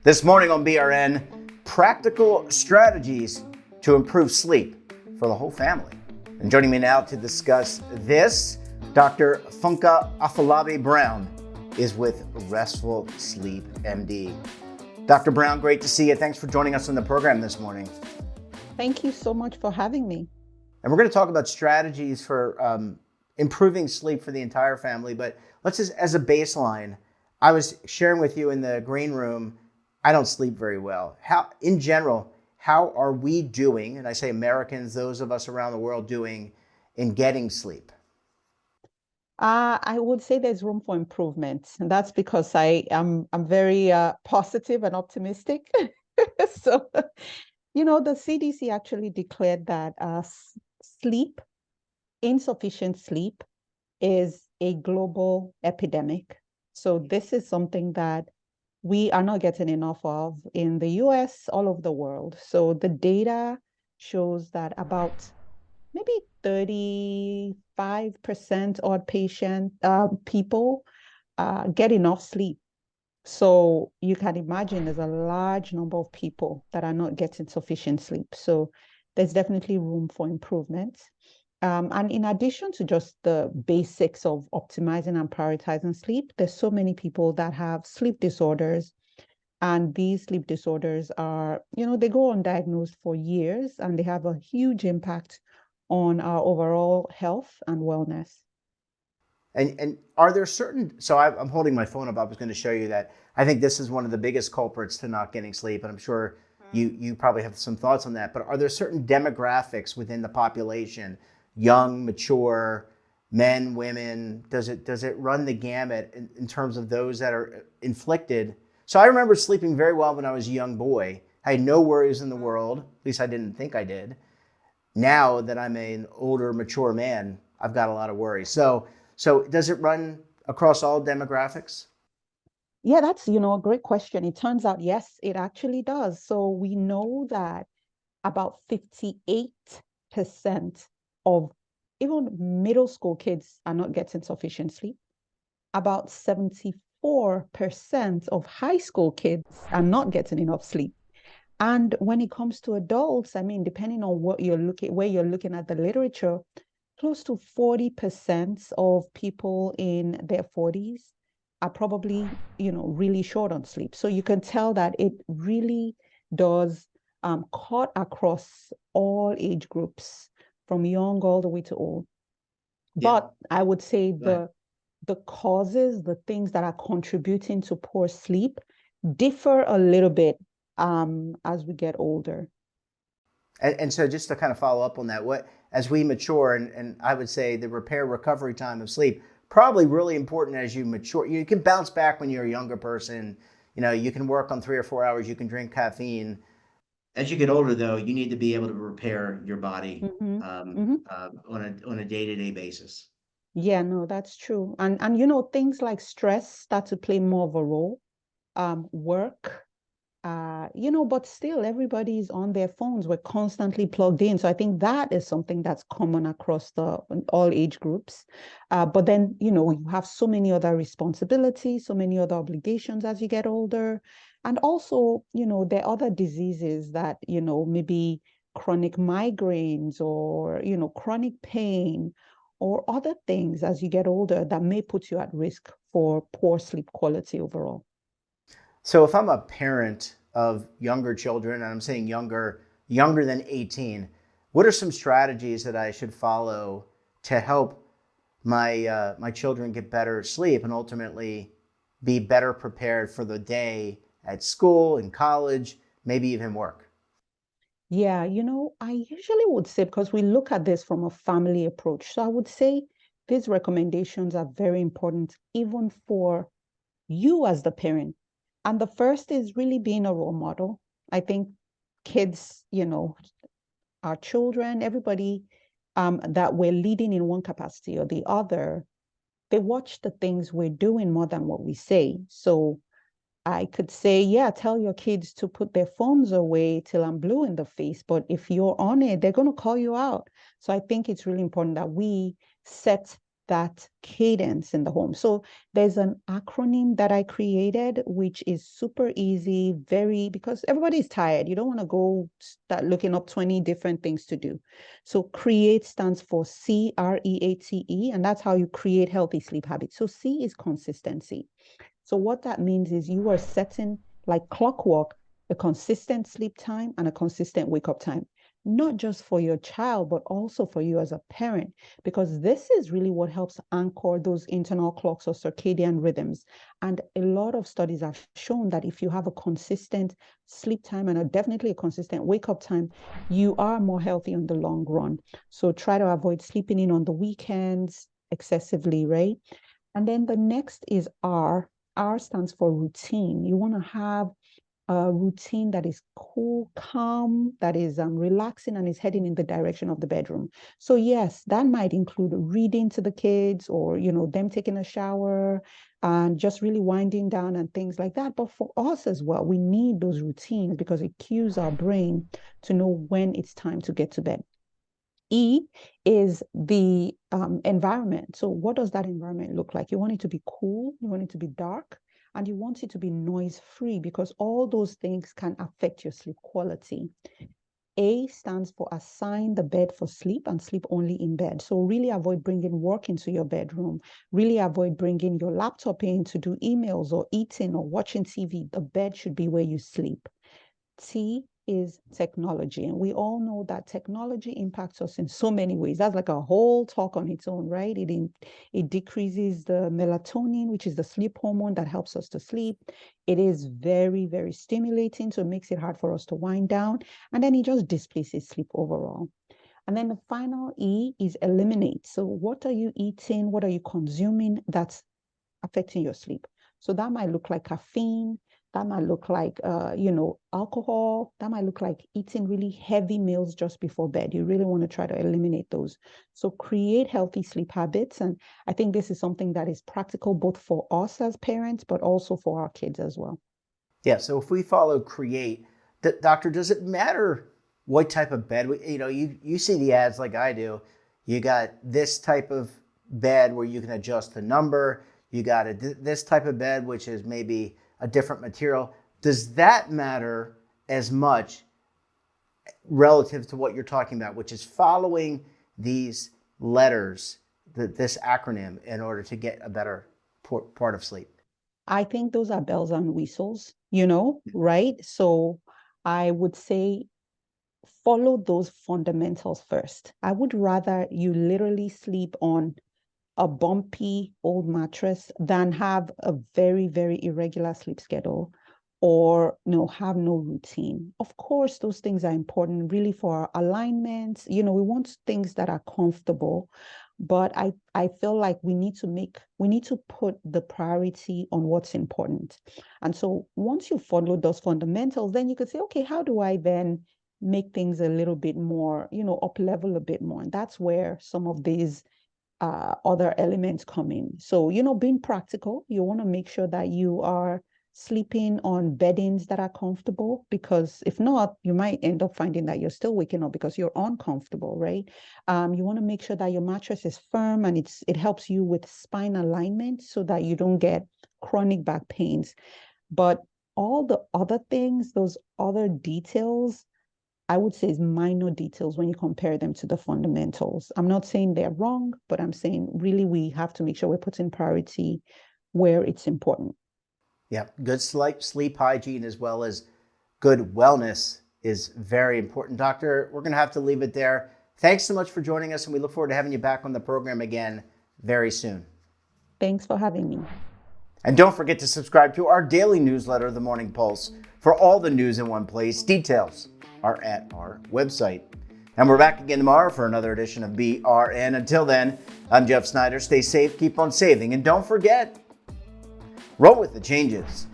This morning on BRN, practical strategies to improve sleep for the whole family. And joining me now to discuss this, Dr. Funke Afolabi-Brown is with Restful Sleep, MD. Dr. Brown, great to see you. Thanks for joining us on the program this morning. Thank you so much for having me. And we're going to talk about strategies for improving sleep for the entire family. But let's just, as a baseline, I was sharing with you in the green room, I don't sleep very well. In general, how are we doing, and I say Americans, those of us around the world doing in getting sleep? I would say there's room for improvement, and that's because I'm very positive and optimistic. So, the CDC actually declared that sleep, insufficient sleep, is a global epidemic. So this is something that we are not getting enough of in the US, all over the world. So the data shows that about maybe 35% odd people get enough sleep. So you can imagine there's a large number of people that are not getting sufficient sleep. So there's definitely room for improvement. And in addition to just the basics of optimizing and prioritizing sleep, there's so many people that have sleep disorders. And these sleep disorders are, they go undiagnosed for years and they have a huge impact on our overall health and wellness. And are there certain, so I'm holding my phone up, I was going to show you that. I think this is one of the biggest culprits to not getting sleep, and I'm sure you probably have some thoughts on that, but are there certain demographics within the population, young, mature, men, women, does it run the gamut in terms of those that are inflicted? So I remember sleeping very well when I was a young boy. I had no worries in the world, at least I didn't think I did. Now that I'm an older, mature man, I've got a lot of worries. So does it run across all demographics? Yeah, that's, a great question. It turns out, yes, it actually does. So we know that about 58% of even middle school kids are not getting sufficient sleep. About 74% of high school kids are not getting enough sleep. And when it comes to adults, I mean, depending on where you're looking at the literature, close to 40% of people in their 40s are probably, really short on sleep. So you can tell that it really does cut across all age groups, from young all the way to old. Yeah. But I would say Right. the causes, the things that are contributing to poor sleep differ a little bit as we get older. And so just to kind of follow up on that, what as we mature, and I would say the repair recovery time of sleep, probably really important as you mature. You can bounce back when you're a younger person. You can work on 3 or 4 hours, you can drink caffeine. As you get older, though, you need to be able to repair your body Hmm. Hmm. on a day-to-day basis. Yeah, no, that's true. And things like stress start to play more of a role. Work, but still everybody's on their phones. We're constantly plugged in. So I think that is something that's common across all age groups. But then, you have so many other responsibilities, so many other obligations as you get older. And also, there are other diseases that, maybe chronic migraines or, chronic pain or other things as you get older that may put you at risk for poor sleep quality overall. So if I'm a parent of younger children, and I'm saying younger than 18, what are some strategies that I should follow to help my children get better sleep and ultimately be better prepared for the day at school, in college, maybe even work? Yeah, I usually would say, because we look at this from a family approach. So I would say these recommendations are very important, even for you as the parent. And the first is really being a role model. I think kids, our children, everybody that we're leading in one capacity or the other, they watch the things we're doing more than what we say. So I could say, yeah, tell your kids to put their phones away till I'm blue in the face. But if you're on it, they're going to call you out. So I think it's really important that we set that cadence in the home. So there's an acronym that I created, which is super easy, because everybody's tired. You don't want to go start looking up 20 different things to do. So CREATE stands for CREATE, and that's how you create healthy sleep habits. So C is consistency. So what that means is you are setting, like clockwork, a consistent sleep time and a consistent wake up time, not just for your child, but also for you as a parent, because this is really what helps anchor those internal clocks or circadian rhythms. And a lot of studies have shown that if you have a consistent sleep time and definitely a consistent wake up time, you are more healthy on the long run. So try to avoid sleeping in on the weekends excessively, right? And then the next is R. R stands for routine. You want to have a routine that is cool, calm, that is relaxing and is heading in the direction of the bedroom. So yes, that might include reading to the kids, or them taking a shower and just really winding down and things like that. But for us as well, we need those routines because it cues our brain to know when it's time to get to bed. E is the environment. So what does that environment look like? You want it to be cool, you want it to be dark, and you want it to be noise free, because all those things can affect your sleep quality. A stands for assign the bed for sleep and sleep only in bed. So really avoid bringing work into your bedroom. Really avoid bringing your laptop in to do emails or eating or watching TV. The bed should be where you sleep. T is technology. And we all know that technology impacts us in so many ways. That's like a whole talk on its own, right? It decreases the melatonin, which is the sleep hormone that helps us to sleep. It is very, very stimulating, so it makes it hard for us to wind down. And then it just displaces sleep overall. And then the final E is eliminate. So what are you eating? What are you consuming that's affecting your sleep? So that might look like caffeine, that might look like, alcohol. That might look like eating really heavy meals just before bed. You really want to try to eliminate those. So create healthy sleep habits. And I think this is something that is practical both for us as parents, but also for our kids as well. Yeah. So if we follow CREATE, doctor, does it matter what type of bed? You see the ads like I do. You got this type of bed where you can adjust the number. You got this type of bed, which is maybe a different material. Does that matter as much relative to what you're talking about, which is following these letters, this acronym, in order to get a better part of sleep? I think those are bells and whistles, right? So I would say follow those fundamentals first. I would rather you literally sleep on a bumpy old mattress than have a very, very irregular sleep schedule, or have no routine. Of course, those things are important really for our alignment. We want things that are comfortable, but I feel like we need to put the priority on what's important. And so once you follow those fundamentals, then you could say, okay, how do I then make things a little bit more, up level a bit more? And that's where some of these other elements come in. So, being practical, you want to make sure that you are sleeping on beddings that are comfortable, because if not, you might end up finding that you're still waking up because you're uncomfortable, right? You want to make sure that your mattress is firm and it helps you with spine alignment so that you don't get chronic back pains. But all the other things, those other details, I would say is minor details when you compare them to the fundamentals. I'm not saying they're wrong, but I'm saying really we have to make sure we're putting priority where it's important. Yeah, good sleep hygiene as well as good wellness is very important. Doctor, we're going to have to leave it there. Thanks so much for joining us, and we look forward to having you back on the program again very soon. Thanks for having me. And don't forget to subscribe to our daily newsletter, The Morning Pulse, for all the news in one place. Details are at our website. And we're back again tomorrow for another edition of BRN. Until then, I'm Jeff Snyder. Stay safe, keep on saving, and don't forget, roll with the changes.